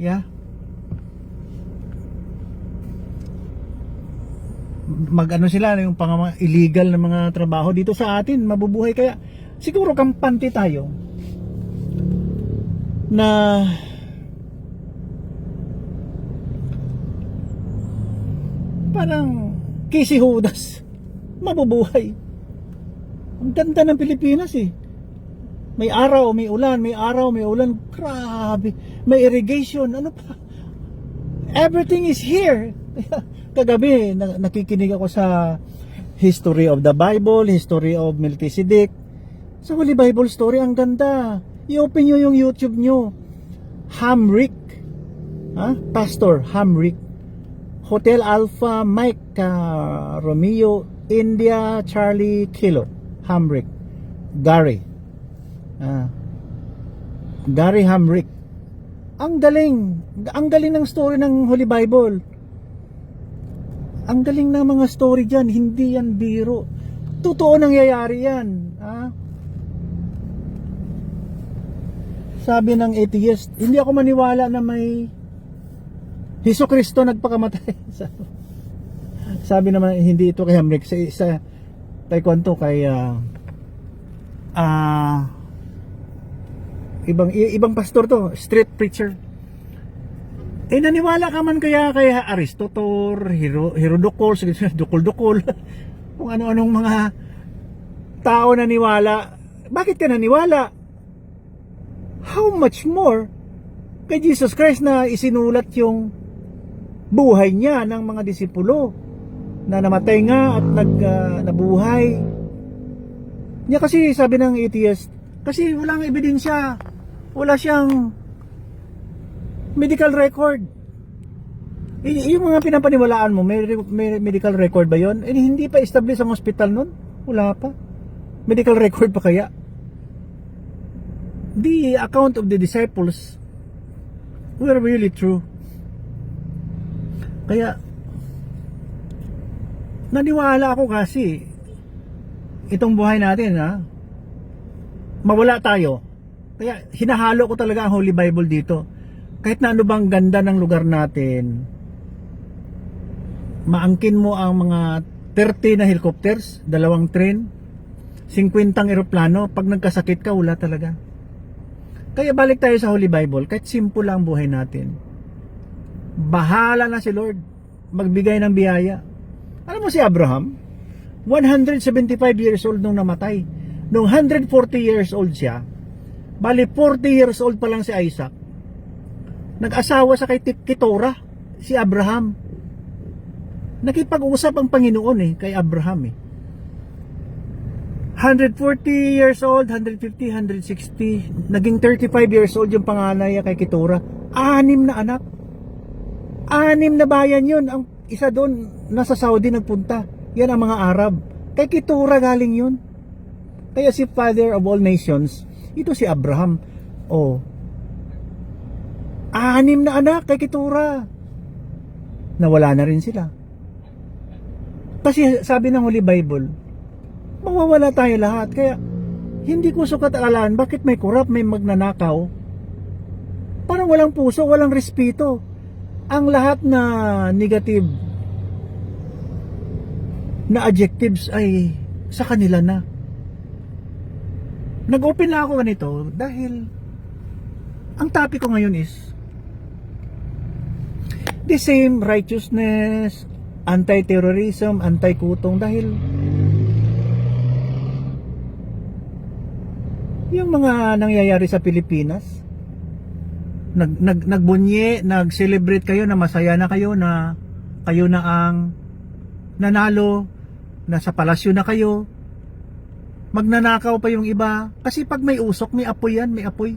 Yeah. Mag-ano sila, yung mga illegal na mga trabaho dito sa atin, mabubuhay. Kaya siguro kampante tayo na parang Casey Judas, mabubuhay. Ang ganda ng Pilipinas eh. May araw, may ulan, may araw, may ulan. Grabe. May irrigation, ano pa. Everything is here. Kagabi, nakikinig ako sa history of the Bible, history of Melchizedek. Sa Holy Bible story, ang ganda. I-open nyo yung YouTube nyo. Hamrick. Pastor Hamrick. Hotel Alpha Mike Romeo India Charlie Kilo. Hamrick. Gary. Gary Hamrick. Ang galing ng story ng Holy Bible. Ang galing ng mga story dyan, hindi yan biro. Totoo nangyayari yan. Sabi ng atheist, hindi ako maniwala na may Jesucristo nagpakamatay. Sabi naman, hindi ito kay Hamrick. Sa taekwondo kay ibang pastor to, street preacher. Naniwala ka man kaya kay Aristotle, Herodocles, Dukol-dukol, kung ano-anong mga tao naniwala. Bakit ka naniwala? How much more kay Jesus Christ na isinulat yung buhay niya ng mga disipulo na namatay nga at nabuhay niya. Kasi sabi ng atheist, kasi walang ebidensya, wala siyang medical record. Yung mga pinapaniwalaan mo, may medical record ba yon? Hindi pa established ang hospital nun, wala pa. Medical record pa kaya? The account of the disciples were really true. Kaya naniwala ako kasi itong buhay natin, mawala tayo. Kaya hinahalo ko talaga ang Holy Bible dito. Kahit na ano bang ganda ng lugar natin, maangkin mo ang mga 30 na helicopters, 2 train, 50 eroplano, pag nagkasakit ka, wala talaga. Kaya balik tayo sa Holy Bible, kahit simple lang ang buhay natin. Bahala na si Lord magbigay ng biyaya. Alam mo si Abraham, 175 years old nung namatay. Nung 140 years old siya, bali 40 years old pa lang si Isaac, nag-asawa sa kay Keturah, si Abraham. Nakipag-usap ang Panginoon kay Abraham 140 years old, 150, 160, naging 35 years old yung panganay kay Keturah. 6 na anak. 6 na bayan yun. Ang isa doon, nasa Saudi nagpunta. Yan ang mga Arab. Kay Keturah galing yun. Kaya si Father of all nations, ito si Abraham. 6 na anak kay Keturah. Nawala na rin sila. Kasi sabi ng Holy Bible, mawawala tayo lahat. Kaya hindi ko sukat-alaan bakit may corrupt, may magnanakaw. Parang walang puso, walang respeto. Ang lahat na negative na adjectives ay sa kanila na. Nag-open lang ako ganito dahil ang topic ko ngayon is the same righteousness, anti-terrorism, anti-kutong. Dahil yung mga nangyayari sa Pilipinas, nagbunye, nag-celebrate kayo na masaya na kayo na kayo na ang nanalo, nasa palasyo na kayo, magnanakaw pa yung iba. Kasi pag may usok, may apoy yan, may apoy.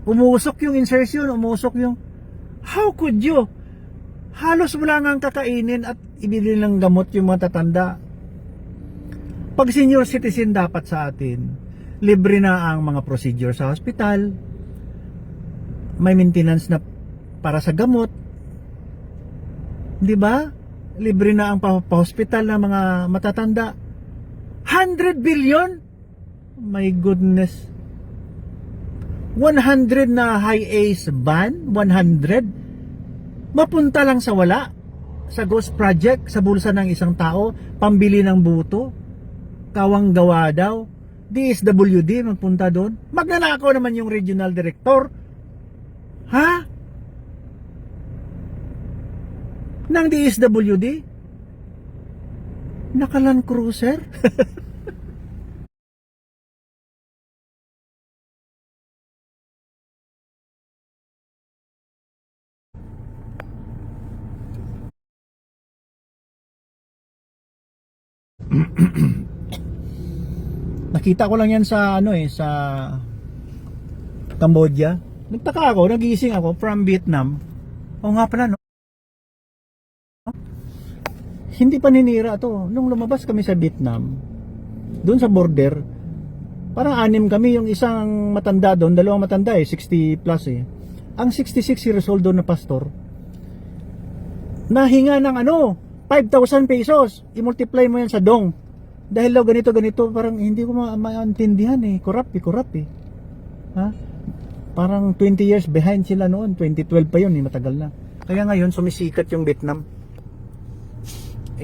Umusok yung insertion, umusok yung... How could you? Halos wala nga kakainin at ibili ng gamot yung mga tatanda. Pag senior citizen dapat sa atin, libre na ang mga procedure sa hospital, may maintenance na para sa gamot, di ba? Libre na ang pa-hospital ng mga matatanda. 100 billion? My goodness. 100 na high ace van, 100, mapunta lang sa wala, sa ghost project, sa bulsa ng isang tao, pambili ng buto, kawang gawa daw, DSWD magpunta doon. Magnanakaw naman yung regional director. Ha? Ng DSWD? Naka-Land Cruiser? Nakita ko lang yan sa sa Cambodia. Nagtaka ako, nagising ako from Vietnam. O nga pala, no? Hindi paninira to. Nung lumabas kami sa Vietnam, doon sa border, parang 6 kami, yung isang matanda doon, dalawang matanda 60 plus eh. Ang 66 years old doon na pastor, nahinga ng 5,000 pesos. I-multiply mo yan sa dong. Dahil daw ganito, parang hindi ko maintindihan eh. Corrupt eh. Ha? Parang 20 years behind sila noon. 2012 pa yun eh, matagal na. Kaya ngayon, sumisikat yung Vietnam.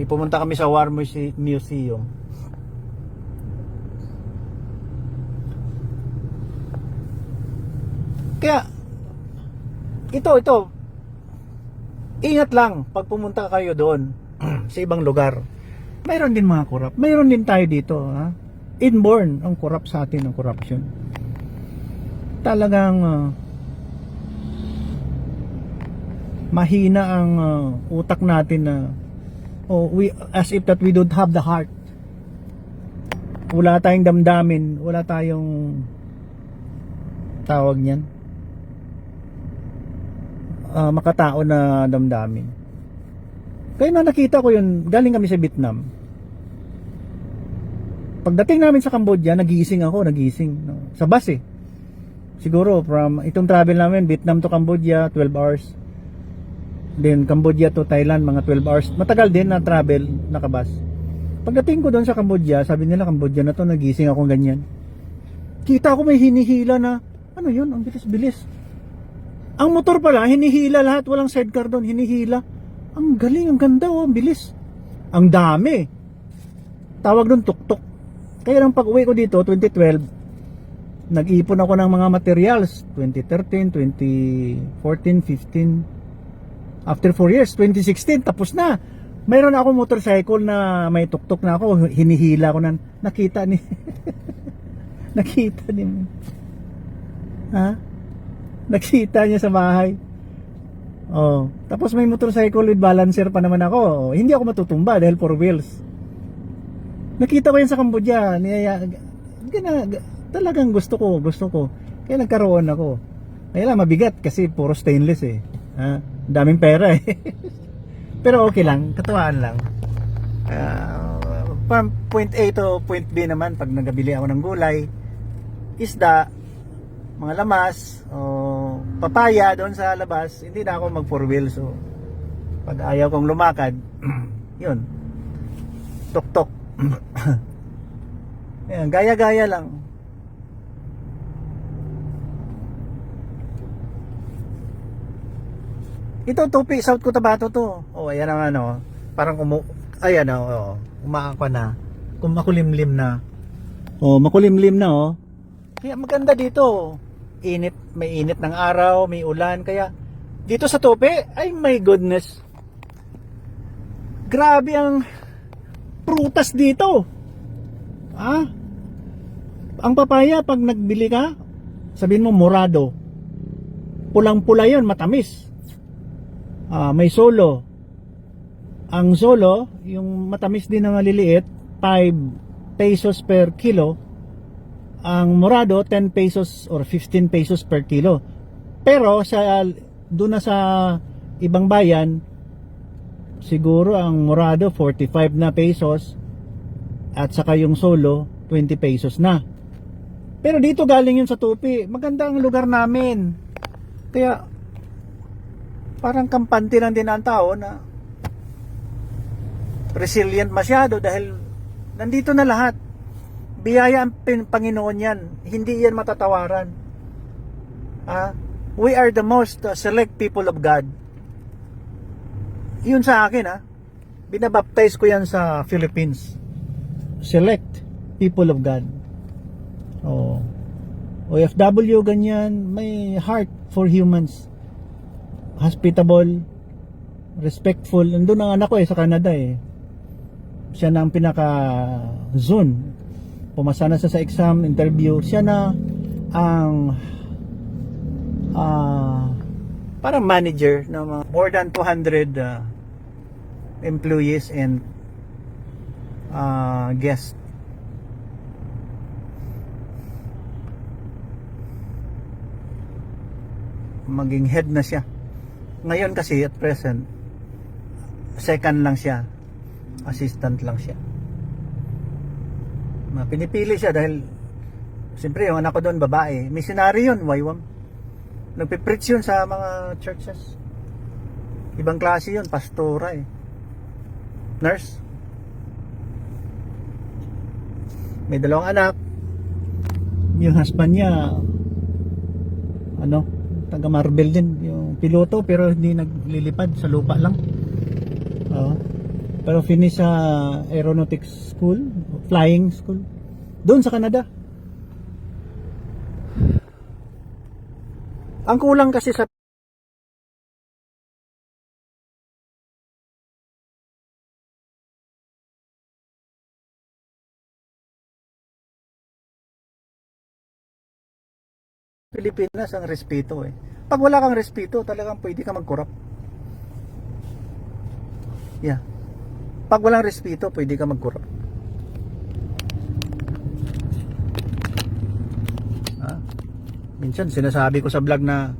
Pumunta kami sa War Museum. Kaya, ito, ingat lang pag pumunta kayo doon sa ibang lugar. Mayroon din mga corrupt. Mayroon din tayo dito. Ha? Inborn ang corrupt sa atin, ang corruption. Talagang mahina ang utak natin na as if that we don't have the heart. Wala tayong damdamin, wala tayong tawag niyan, makatao na damdamin. Kaya na nakita ko yun, galing kami sa Vietnam. Pagdating namin sa Cambodia, nagising no? Sa bus eh. Siguro from itong travel namin, Vietnam to Cambodia, 12 hours. Then Cambodia to Thailand, mga 12 hours. Matagal din na travel, nakabas. Pagdating ko doon sa Cambodia, sabi nila Cambodia na to, nagising ako ganyan. Kita ko may hinihila na, ano yun, ang bilis-bilis. Ang motor pala, hinihila lahat, walang sidecar doon, hinihila. Ang galing, ang ganda ang bilis. Ang dami. Tawag doon tuk-tuk. Kaya nang pag-uwi ko dito, 2012, nag-ipon ako ng mga materials. 2013, 2014, 15. After 4 years, 2016, tapos na. Mayroon ako motorcycle na may tuk-tuk na ako. Hinihila ko na. Nakita ni... nakita ni... Ha? Nakita niya sa bahay. Tapos may motorcycle with balancer pa naman ako. Hindi ako matutumba dahil 4 wheels. Nakita ko yan sa Cambodia. Talagang gusto ko. Kaya nagkaroon ako. Kaya lang mabigat kasi puro stainless eh. Daming pera eh. Pero okay lang, katuwaan lang. From point A to point B naman, pag nagabili ako ng gulay, isda, mga lamas, o papaya doon sa labas, hindi na ako mag 4 wheels. So, pag ayaw kong lumakad, yun, tok-tok. Ayan, gaya-gaya lang. Ito, Tupi, South Cotabato to. Ayan ang parang ayan umaakwa na. Makulimlim na. Makulimlim na Kaya maganda dito. Init, may init ng araw, may ulan. Kaya dito sa Tupi, ay my goodness. Grabe ang prutas dito. Ang papaya, pag nagbili ka, sabihin mo morado. Pulang-pula yun, matamis. May solo. Ang solo, yung matamis din na maliliit, 5 pesos per kilo. Ang morado, 10 pesos or 15 pesos per kilo. Pero doon na sa ibang bayan, siguro ang morado 45 na pesos at saka yung solo 20 pesos na. Pero dito galing yun sa Tupi. Maganda ang lugar namin. Kaya parang kampante lang din ang tao na resilient masyado dahil nandito na lahat. Biyaya ang Panginoon yan. Hindi yan matatawaran. We are the most select people of God. Yun sa akin binabaptize ko yan sa Philippines. Select people of God. OFW ganyan, may heart for humans. Hospitable, respectful. Nandun ang anak ko sa Canada Siya na ang pinaka zone. Pumasa na siya sa exam, interview. Siya na ang parang manager ng mga more than 200 employees and guests. Maging head na siya. Ngayon kasi at present, second lang siya. Assistant lang siya. Pinipili siya dahil siyempre yung anak ko doon babae. Missionary yun, waywam. Nagpipreach yun sa mga churches. Ibang klase yun, pastora Nurse. May 2 anak. Yung husband niya taga Marvel din, yung piloto pero hindi naglilipad, sa lupa lang. Pero finish sa aeronautics school, flying school doon sa Canada. Ang kulang kasi sa Pilipinas ang respeto Pag wala kang respeto, talagang pwede ka mag-corrupt. Yeah. Pag walang respeto, pwede ka mag-corrupt. Minsan sinasabi ko sa vlog na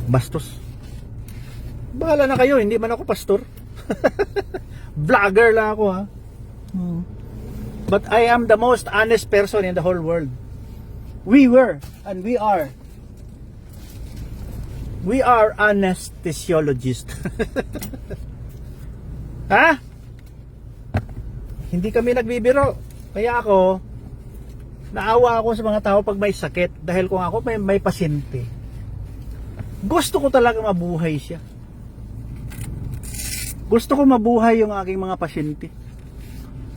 bastos. Bahala na kayo, hindi man ako pastor. Vlogger lang ako But I am the most honest person in the whole world. We were and we are anesthesiologists. Hindi kami nagbibiro. Kaya ako, naawa ako sa mga tao pag may sakit. Dahil kung ako may pasyente, gusto ko talaga mabuhay siya. Gusto ko mabuhay yung aking mga pasyente.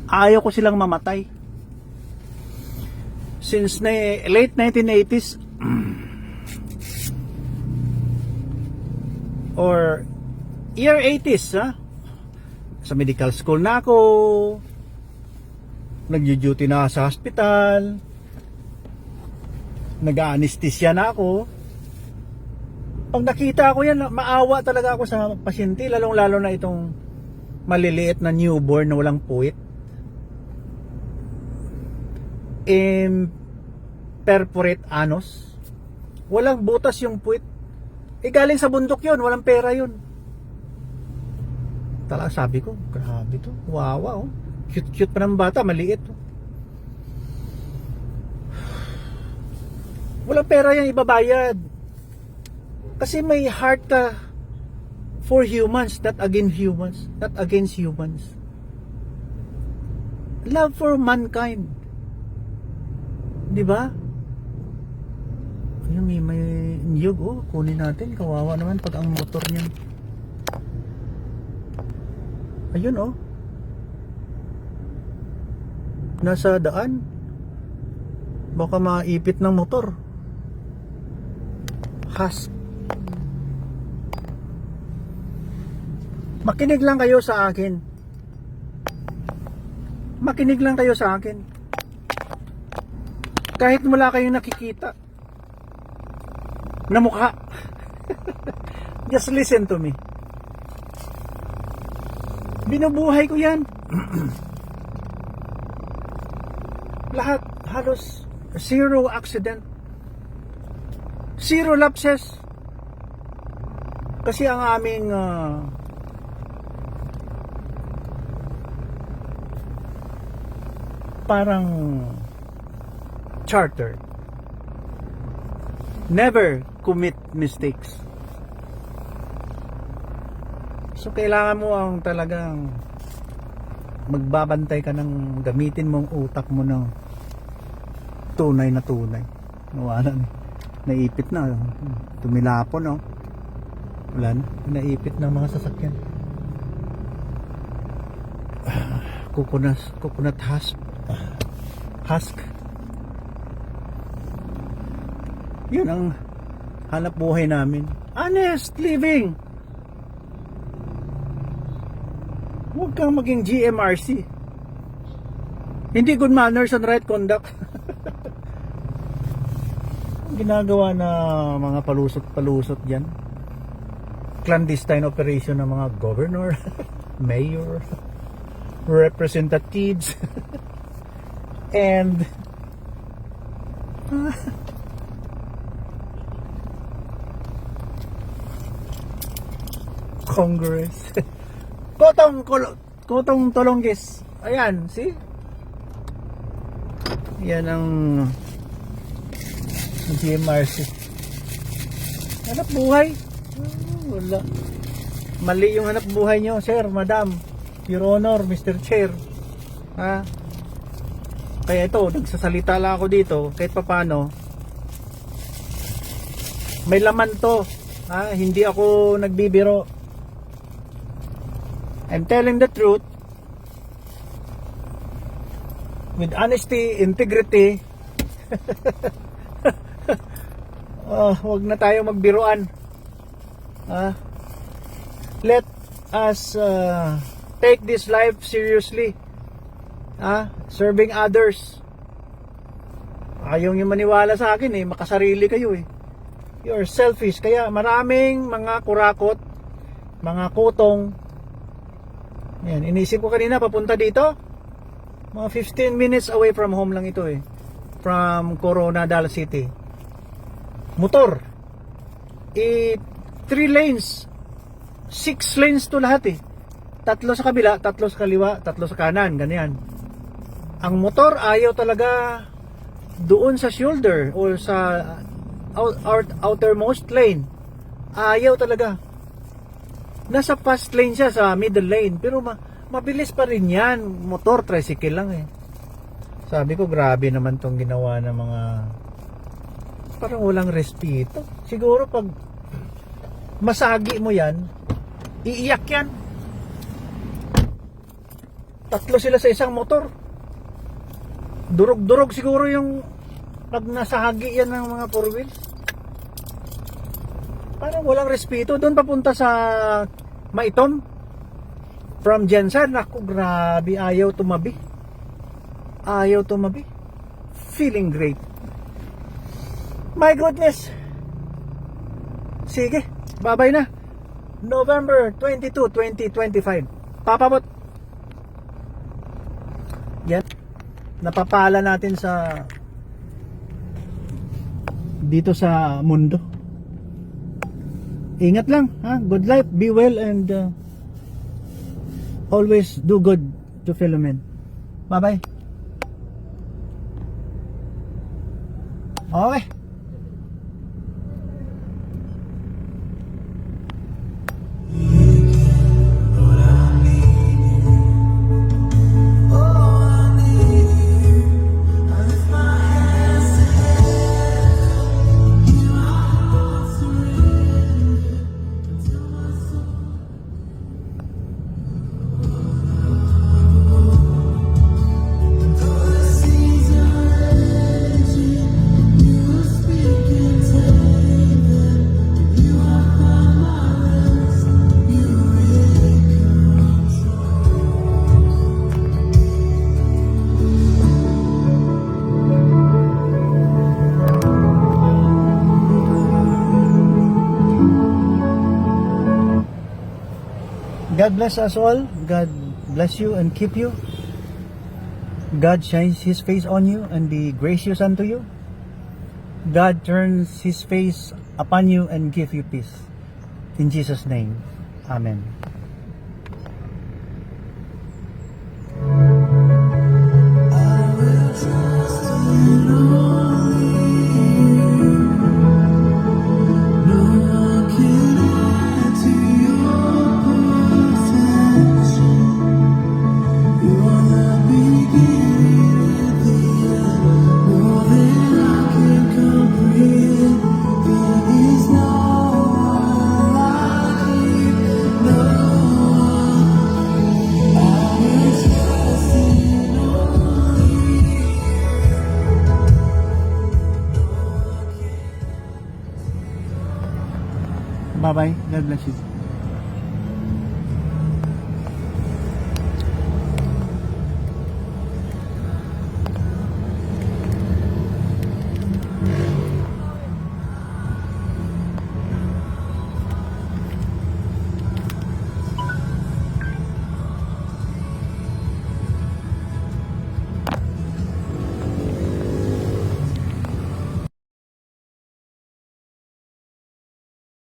Ayaw ko silang mamatay. Since late 1980s or year 80s sa medical school na ako, nag-duty na sa hospital, nag-anesthesia na ako. Pag nakita ko yan, maawa talaga ako sa pasyente, lalong lalo na itong maliliit na newborn na walang puwit. Perforate anus, walang butas yung puwit. Galing sa bundok yun, walang pera yun. Talaga sabi ko, grabe to, wawa cute pa ng bata, maliit Walang pera yan ibabayad. Kasi may heart ka for humans, not against humans. Love for mankind. Di ba? Ayun, may niyog kunin natin. Kawawa naman pag ang motor niyan. Ayun nasa daan. Baka maipit ng motor. Makinig lang kayo sa akin. Kahit wala kayong nakikita na mukha. Just listen to me. Binubuhay ko yan. Lahat, halos zero accident, zero lapses. Kasi ang aming parang charter, never commit mistakes. So kailangan mo ang talagang magbabantay ka ng gamitin mong utak mo ng tunay na tunay. Nawala na. Naipit na. Tumilapon, no? Wala na. Naipit ng mga sasakyan. Coconut husk. Yun ang hanap buhay namin. Honest living. Huwag kang maging GMRC. Hindi good manners and right conduct. Ginagawa na mga palusot-palusot dyan. Clandestine operation ng mga governor, mayor, representatives, and Congress. Kotong Tolonges. Ayan, see? Yan ang GMRC. Hanap buhay? Wala. Mali yung hanap buhay nyo, sir, madam, your honor, Mr. Chair. Ha? Kaya ito, nagsasalita lang ako dito, kahit papano. May laman to. Ha? Hindi ako nagbibiro. I'm telling the truth with honesty, integrity. Huwag na tayo magbiruan. Let us take this life seriously. Serving others. Ayaw nyo maniwala sa akin makasarili kayo You're selfish. Kaya maraming mga kurakot, mga kutong. Yan, inisip ko kanina papunta dito. Mga 15 minutes away from home lang ito From Coronadal City. Motor. 3 lanes. 6 lanes to lahat 3 sa kabila, 3 sa kaliwa, 3 sa kanan, ganyan. Ang motor ayaw talaga doon sa shoulder or sa outermost lane. Ayaw talaga. Nasa fast lane siya sa middle lane, pero mabilis pa rin yan. Motor, tricycle lang Sabi ko, grabe naman tong ginawa ng mga parang walang respeto. Siguro pag masagi mo yan, iiyak yan. 3 sila sa isang motor. Durog-durog siguro yung pag nasahagi yan ng mga 4 wheels. Parang walang respeto. Doon papunta sa Maitom from Jensen. Naku, grabe, ayaw tumabi. Feeling great. My goodness. Sige, bye-bye na. November 22, 2025. Papabot. Yan. Napapala natin sa dito sa mundo. Ingat lang, good life, be well, and always do good to fellow men. Bye-bye. Okay. God bless us all. God bless you and keep you. God shines His face on you and be gracious unto you. God turns His face upon you and give you peace. In Jesus' name, Amen. More Bye-bye. God bless you.